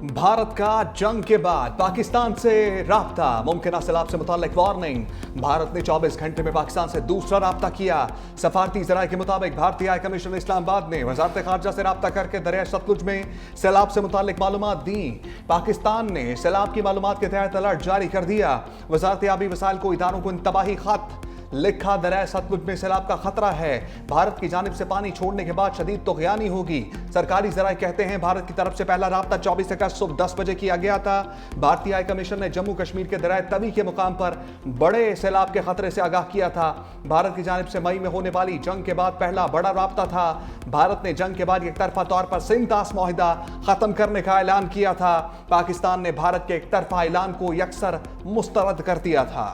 भारत का जंग के बाद पाकिस्तान से राब्ता, मुमकिन सैलाब से मुताल्लिक वार्निंग। भारत ने 24 घंटे में पाकिस्तान से दूसरा राब्ता किया। सफारती जराये के मुताबिक भारतीय हाई कमीशन इस्लामाबाद ने वजारत खारजा से राब्ता करके दरिया सतलुज में सैलाब से मुताल्लिक मालूमात दी। पाकिस्तान ने सैलाब की मालूमात के तहत अलर्ट जारी कर दिया। वजारत आबी वसाइल को इदारों को इंतबाही खत लिखा, दरिया सतलुज में सैलाब का खतरा है। भारत की जानिब से पानी छोड़ने के बाद शदीद तुग़यानी होगी। सरकारी जराये कहते हैं भारत की तरफ से पहला राब्ता 24 अगस्त सुबह 10 बजे किया गया था। भारतीय हाई कमीशन ने जम्मू कश्मीर के दरिया तवी के मुकाम पर बड़े सैलाब के खतरे से आगाह किया था। भारत की जानिब से मई में होने वाली जंग के बाद पहला बड़ा राब्ता था। भारत ने जंग के बाद एक तरफा तौर पर सिंतास मुआहिदा खत्म करने का ऐलान किया था। पाकिस्तान ने भारत के एक तरफा ऐलान को यकसर मुस्तरद कर दिया था।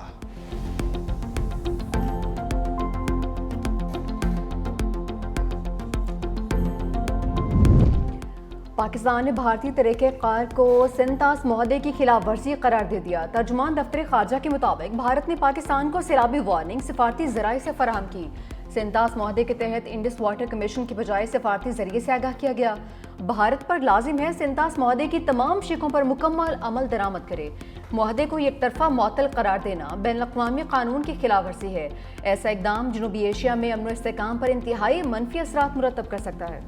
पाकिस्तान ने भारतीय तरीक़ेकार को सिंतास मुआहदे की खिलाफ वर्जी करार दे दिया। तर्जुमान दफ्तर खारजा के मुताबिक भारत ने पाकिस्तान को सैलाबी वार्निंग सिफारती ज़राए से फराहम की। सिंतास मुआहदे के तहत इंडस वाटर कमीशन की बजाय सिफारती ज़रिए से आगाह किया गया। भारत पर लाजिम है सिंतास मुआहदे की तमाम शिकों पर मुकम्मल अमल दरामद करे। मुआहदे को एक तरफा मुअत्तल करार देना बैनुल-अक़वामी कानून की खिलाफ वर्जी है। ऐसा इक़दाम जनूबी एशिया में अमन व इस्तेहकाम पर इंतहाई मनफी असरात मुरतब कर सकता है।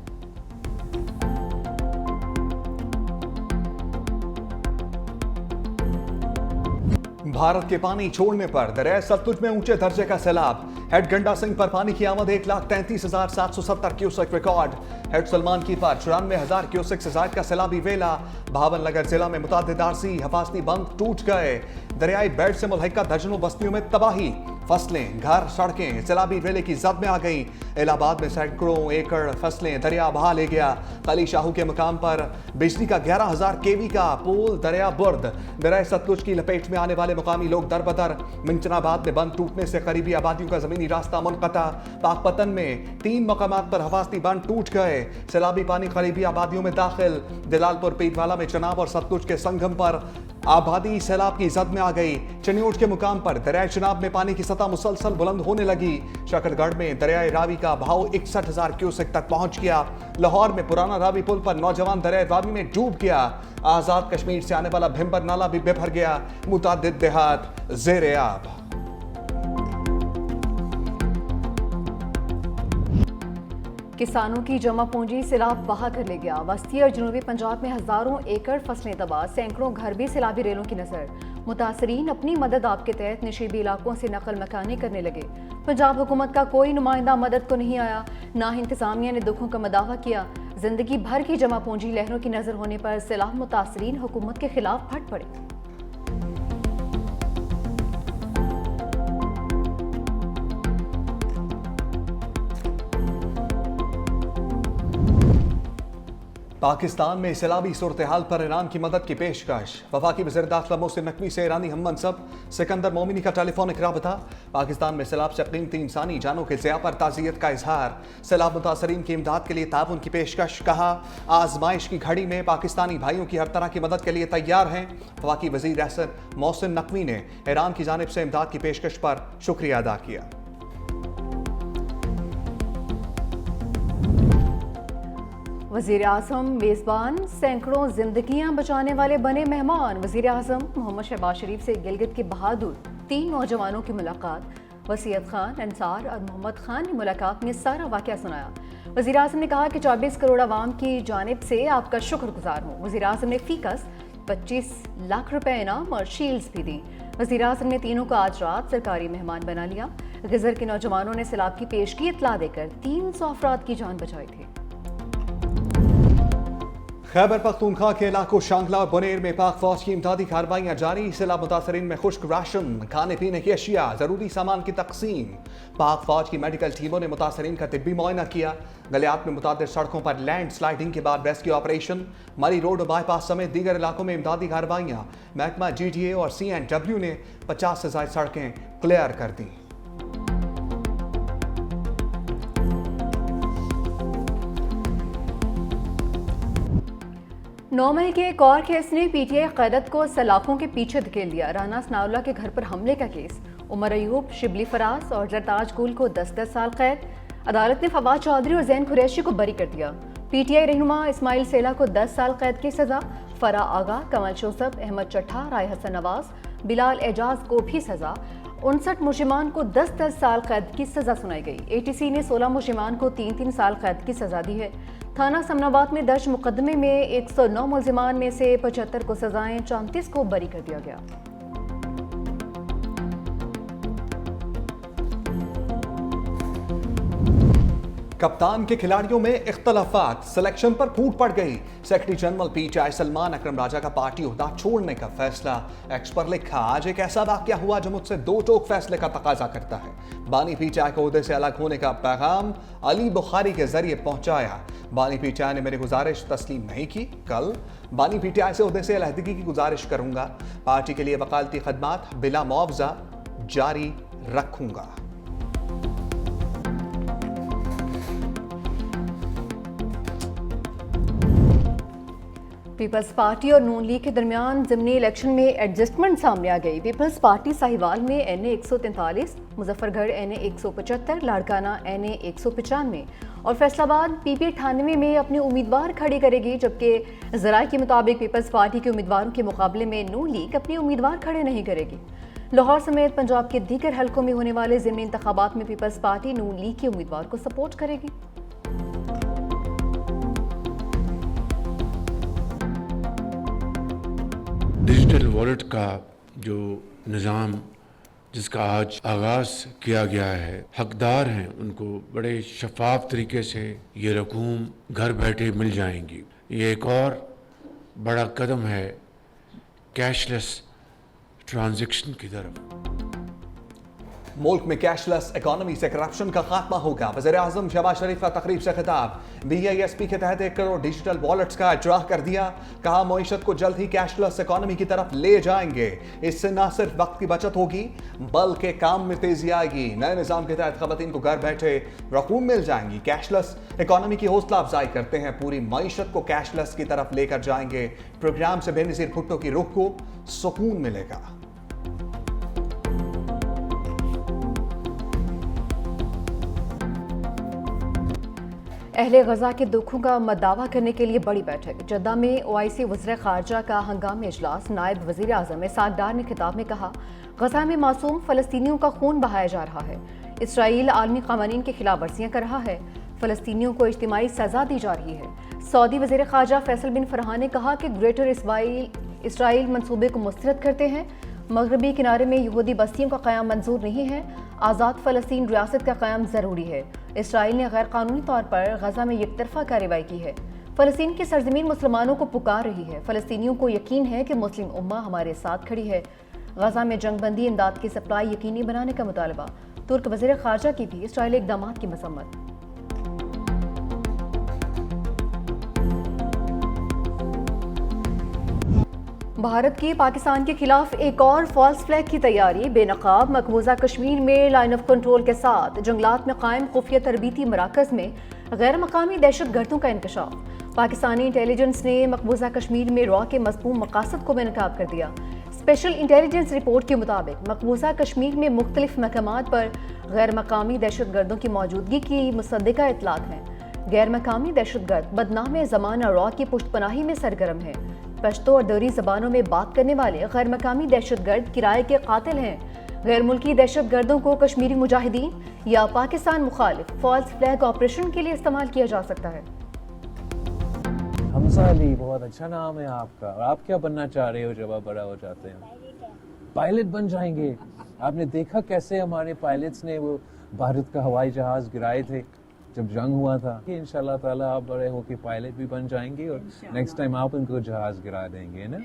भारत के पानी छोड़ने पर दरिया सतलुज में ऊंचे दर्जे का सैलाब। हेड गंडा सिंह पर पानी की आमद 1,33,770 क्यूसेक रिकॉर्ड। हेड सलमान की पर 94,000 क्यूसेक से जायद का सैलाबी वेला। भावन नगर जिला में मुतादिद आरसी हिफाजती बंद टूट गए। दरियाई बेड़ से मुल्हिका दर्जनों बस्तियों में तबाही। फसलें, घर, सड़कें सैलाबी वेले की जद में आ गई। इलाहाबाद में सैकड़ों एकड़ फसलें दरिया बहा ले गया। कली शाहू के मकाम पर बिजली का 11,000 केवी का पोल दरिया बुर्द। दरिया सतलुज की लपेट में आने वाले मुकामी लोग दरबदर। मिंचनाबाद में बंद टूटने से करीबी आबादियों का जमीनी रास्ता मुनक़ता। पाकपतन में 3 मकामात पर हिफाजती बंद टूट गए। सैलाबी पानी करीबी आबादियों में दाखिल। जलालपुर पीटवाला में चनाब और सतलुज के संगम पर आबादी सैलाब की जद में आ गई। चनियोट के मुकाम पर दरिया चनाब में पानी की सतह मुसलसल बुलंद होने लगी। शकरगढ़ में दरियाए रावी का बहाव 61,000 क्यूसेक तक पहुंच गया। लाहौर में पुराना रावी पुल पर नौजवान दरियाए रावी में डूब गया। आजाद कश्मीर से आने वाला भिम्बर नाला भी बेभर गया। मुतादिद देहात ज़ेरे आब। किसानों की जमा पूंजी सैलाब बहा कर ले गया। वस्ती और जनूबी पंजाब में हजारों एकड़ फसलें तबाह, सैकड़ों घर भी सैलाबी रेलों की नजर। मुतासरीन अपनी मदद आप के तहत नशीबी इलाकों से नकल मकानी करने लगे। पंजाब हुकूमत का कोई नुमाइंदा मदद को नहीं आया, ना ही इंतजामिया ने दुखों का मदावा किया। जिंदगी भर की जमा पूंजी लहरों की नजर होने पर सैलाब मुतासरीन हुकूमत के खिलाफ फट पड़े। पाकिस्तान में सैलाबी सूरत हाल पर ईरान की मदद की पेशकश। वफाकी वज़ीर दाखिला मोहसिन नकवी से ईरानी हम मनसब सिकंदर मोमिनी का टेलीफोनिक राबता। पाकिस्तान में सैलाब से कीमती इंसानी जानों के ज़िया पर ताज़ियत का इजहार। सैलाब मुतासरीन की इमदाद के लिए ताउन की पेशकश। कहा, आजमाइश की घड़ी में पाकिस्तानी भाइयों की हर तरह की मदद के लिए तैयार हैं। वफाकी वज़ीर मोहसिन नकवी ने ईरान की जानिब से इमदाद की पेशकश पर शुक्रिया अदा किया। वज़ीर आज़म मेज़बान, सैकड़ों जिंदगियां बचाने वाले बने मेहमान। वज़ीर आज़म मोहम्मद शहबाज शरीफ से गिलगित के बहादुर 3 नौजवानों की मुलाकात। वसीयत खान, अंसार और मोहम्मद खान ने मुलाकात में सारा वाक़या सुनाया। वज़ीर आज़म ने कहा कि 24 करोड़ आवाम की जानिब से आपका शुक्रगुजार हूँ। वज़ीर आज़म ने फीकस 25 लाख रुपए इनाम और शील्ड्स भी दी। वज़ीर आज़म ने तीनों को आज रात सरकारी मेहमान बना लिया। गिज़र के नौजवानों ने सैलाब की पेशगी इत्तला देकर 300 अफराद की जान बचाई थी। खैबर पख्तूनख्वा के इलाकों शांगला और बुनेर में पाक फौज की इमदादी कार्रवाइयाँ जारी। सैलाब मुतासरीन में खुश्क राशन, खाने पीने की अशिया, जरूरी सामान की तकसीम। पाक फौज की मेडिकल टीमों ने मुतासरीन का तिब्बी मुआयना किया। गलियात में मुतादिद सड़कों पर लैंड स्लाइडिंग के बाद रेस्क्यू ऑपरेशन। मरी रोड और बाईपास समेत दीगर इलाकों में इमदादी कार्रवाइयाँ। महकमा GDA और CNW ने 50 से ज्यादा सड़कें क्लियर कर दी। 9 मई के एक और केस ने PTI क़यादत को सलाखों के पीछे धकेल दिया। राना सनाउल्लाह के घर पर हमले का केस। उमर अयूब, शिबली फराज और जरताज गुल को 10-10 साल कैद। अदालत ने फवाद चौधरी और जैन कुरैशी को बरी कर दिया। PTI रहनुमा इस्माइल सेला को 10 साल कैद की सजा, फरा आगा, कमल जोसफ, अहमद चट्ठा, राय हसन नवाज, बिलाल एजाज को भी सजा। 59 मुलजिमान को 10-10 साल कैद की सजा सुनाई गई। एटीसी ने 16 मुलजिमान को 3-3 साल कैद की सजा दी है। थाना समनाबाद में दर्ज मुकदमे में 109 मुलजिमान में से 75 को सजाएं, 34 को बरी कर दिया गया। कप्तान के खिलाड़ियों में इख्तलाफात, सिलेक्शन पर फूट पड़ गई। सेक्रेटरी जनरल पीटीआई सलमान अकरम राजा का पार्टी ओहदा छोड़ने का फैसला। एक्स पर लिखा, आज एक ऐसा वाकया हुआ जो मुझसे दो टोक फैसले का तकाजा करता है। बानी पीटीआई को ओहदे से अलग होने का पैगाम अली बुखारी के जरिए पहुंचाया। बानी पीटीआई ने मेरी गुजारिश तस्लीम नहीं की। कल बानी पीटीआई से ओहदे से अलहदगी की गुजारिश करूंगा। पार्टी के लिए वकालती खदमात बिला मुआवजा जारी रखूंगा। पीपल्स पार्टी और नून लीग के दरमियान ज़िमनी इलेक्शन में एडजस्टमेंट सामने आ गई। पीपल्स पार्टी साहिवाल में NA 143, Muzaffargarh NA 175, Larkana NA 195 और फैसलाबाद PP 98 में अपने उम्मीदवार खड़े करेगी, जबकि ज़राए के मुताबिक पीपल्स पार्टी के उम्मीदवारों के मुकाबले में नून लीग अपने उम्मीदवार खड़े नहीं करेगी। लाहौर समेत पंजाब के दीगर हलकों में होने वाले ज़िमनी इंतखाबात में पीपल्स पार्टी नून लीग के उम्मीदवार को सपोर्ट करेगी। डिजिटल वॉलेट का जो निज़ाम जिसका आज आगाज़ किया गया है, हकदार हैं उनको बड़े शफाफ तरीके से ये रकूम घर बैठे मिल जाएंगी। ये एक और बड़ा कदम है कैशलेस ट्रांजैक्शन की तरफ। मुल्क में कैशलेस इकोनॉमी से करप्शन का खात्मा होगा। वज़ीर-ए-आज़म शहबाज शरीफ का तकरीब से खिताब। BISP के तहत 1 करोड़ डिजिटल वॉलेट्स का इजरा कर दिया। कहा मईशत को जल्द ही कैशलेस इकोनॉमी की तरफ ले जाएंगे। इससे न सिर्फ वक्त की बचत होगी बल्कि काम में तेजी आएगी। नए निज़ाम के तहत ख़वातीन को घर बैठे रकूम मिल जाएंगी। कैशलेस इकोनॉमी की हौसला अफजाई करते हैं, पूरी मईशत को कैशलेस की तरफ लेकर जाएंगे। प्रोग्राम से बेनज़ीर भुट्टो की रूह को सुकून मिलेगा। अहले गजा के दुखों का मदावा करने के लिए बड़ी बैठक। जद्दा में OIC वज़ीर ख़ारजा का हंगामी इजलास। नायब वज़ीर आज़म इसाक डार ने खिताब में कहा, गजा में मासूम फ़लस्तीनियों का खून बहाया जा रहा है। इसराइल आलमी क़वानीन की खिलाफ वर्जियाँ कर रहा है। फ़लस्तीनियों को इज्तिमाई सज़ा दी जा रही है। सऊदी वज़ीर ख़ारजा फैसल बिन फरहान ने कहा कि ग्रेटर इसराइल मंसूबे को मुस्तरद करते हैं। मगरबी किनारे में यहूदी बस्तियों का क़याम मंजूर नहीं है। आज़ाद फ़लस्तीन रियासत का क़याम ज़रूरी है। इसराइल ने गैर कानूनी तौर पर गजा में एकतरफा कार्रवाई की है। फ़लस्तीन की सरजमीन मुसलमानों को पुकार रही है। फ़लस्तीनियों को यकीन है कि मुस्लिम उम्मा हमारे साथ खड़ी है। गजा में जंगबंदी इमदाद की सप्लाई यकीनी बनाने का मुतालबा। तुर्क वज़ीर ख़ारजा की भी इसराइली इक़दामात की मज़म्मत। भारत की पाकिस्तान के खिलाफ एक और फॉल्स फ्लैग की तैयारी। बेनकाब मकबूजा कश्मीर में लाइन ऑफ कंट्रोल के साथ जंगलात में कायम खुफिया तरबीती मराकज़ में गैर मकामी दहशत गर्दों का इंकशाफ। पाकिस्तानी इंटेलिजेंस ने मकबूजा कश्मीर में रॉ के मज़मूम मकासद को बेनकाब कर दिया। स्पेशल इंटेलिजेंस रिपोर्ट के मुताबिक मकबूजा कश्मीर में मुख्तलिफ महकमात पर गैर मकामी दहशत गर्दों की मौजूदगी की मुसद्दिका इतलात हैं। गैर मकामी दहशत गर्द बदनाम ज़माना रॉ की पुष्टपनाही में सरगर्म है। पश्तो और दरी ज़बानों में बात करने वाले गैर मकामी दहशत गर्द किराए के कातिल हैं। गैर मुल्की दहशत गर्दों को कश्मीरी मुजाहिदीन या पाकिस्तान मुखालिफ फॉल्स फ्लैग ऑपरेशन के लिए इस्तेमाल किया जा सकता है। हमजा अली, बहुत अच्छा नाम है आपका। और आप क्या बनना चाह रहे हो जब आप बड़ा हो जाते हैं? पायलट बन जाएंगे। आपने देखा कैसे हमारे पायलट्स ने वो भारत का हवाई जहाज गिराए थे जब जंग हुआ था। इंशाल्लाह ताला आप बड़े होके पायलट भी बन जाएंगे और नेक्स्ट टाइम आप उनको जहाज गिरा देंगे ना।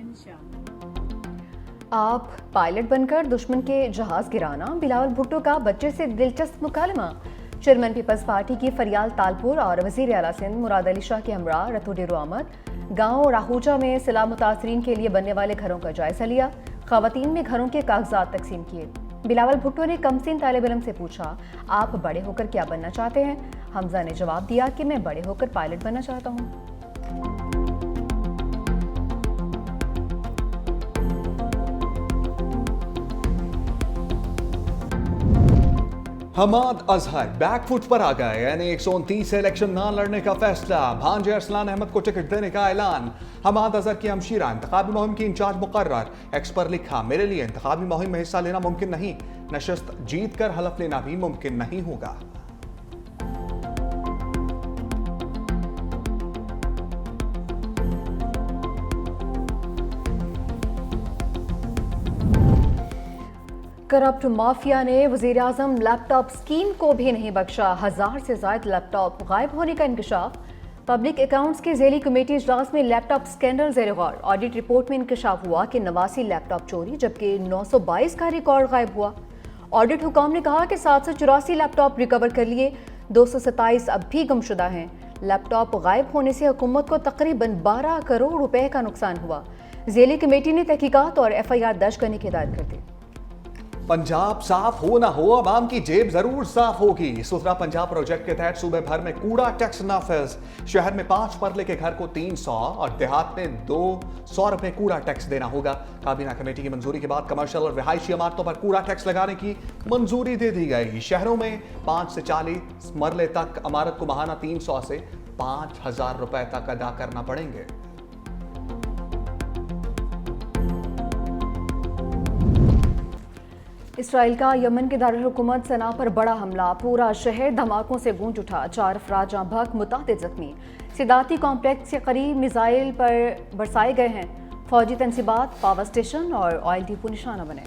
आप पायलट बनकर दुश्मन के जहाज गिराना। बिलावल भुट्टो का बच्चे से दिलचस्प मुकालमा। चेयरमैन पीपल्स पार्टी की फरियाल तालपुर और वज़ीर आला सिंध मुराद अली शाह के हमरा रतू डेरो आमद। गाँव राहूजा में सिला मुतासरीन के लिए बनने वाले घरों का जायजा लिया। ख़वातीन में घरों के कागजात तकसीम किए। बिलावल भुट्टो ने कमसिन तालिब इल्म से पूछा, आप बड़े होकर क्या बनना चाहते हैं? हमजा ने जवाब दिया कि मैं बड़े होकर पायलट बनना चाहता हूँ। हमाद अजहर बैकफुट पर आ गए, यानी 129 से इलेक्शन ना लड़ने का फैसला। भांजे अरसलान अहमद को टिकट देने का ऐलान। हमाद अजहर की हमशीरा इंतखाबी मुहिम की इंचार्ज मुकर्रर। एक्स पर लिखा, मेरे लिए इंतखाबी मुहिम में हिस्सा लेना मुमकिन नहीं, नशस्त जीत कर हलफ लेना भी मुमकिन नहीं होगा। करप्ट माफिया ने वज़ीर-ए-आज़म लैपटॉप स्कीम को भी नहीं बख्शा। 1000 से ज़ायद लैपटॉप गायब होने का इंकशाफ। पब्लिक अकाउंट्स के ज़ेली कमेटी इजलास में लैपटॉप स्कैंडल ज़ेर गौर। ऑडिट रिपोर्ट में इंकशाफ हुआ कि 89 लैपटॉप चोरी जबकि 922 का रिकॉर्ड गायब हुआ। ऑडिट हुकाम ने कहा कि 784 लैपटॉप रिकवर कर लिए, 227 अब भी गुमशुदा हैं। लैपटॉप गायब होने से हुकूमत को तकरीबन 12 करोड़ रुपए का नुकसान हुआ। ज़ेली कमेटी ने तहकीकात और FIR दर्ज करने की हिदायत कर दी। पंजाब साफ हो ना हो, आवाम की जेब जरूर साफ होगी। सुथरा पंजाब प्रोजेक्ट के तहत सूबे भर में कूड़ा टैक्स नाफिज। शहर में 5 मरले के घर को 300 और देहात में 200 रुपए कूड़ा टैक्स देना होगा। काबीना कमेटी की मंजूरी के बाद कमर्शियल और रिहायशी इमारतों पर कूड़ा टैक्स लगाने की मंजूरी दे दी गई। शहरों में 5 से 40 मरले तक इमारत को माहाना 300 से 5000 रुपए तक अदा करना पड़ेंगे। इसराइल का यमन के दारुल हुकूमत सना पर बड़ा हमला। पूरा शहर धमाकों से गूंज उठा। 4 अफराद जहां भग, मुतादिद जख्मी। सिदाती कॉम्प्लेक्स के करीब मिसाइल पर बरसाए गए हैं। फौजी तनसीबात, पावर स्टेशन और ऑयल डिपो निशाना बने।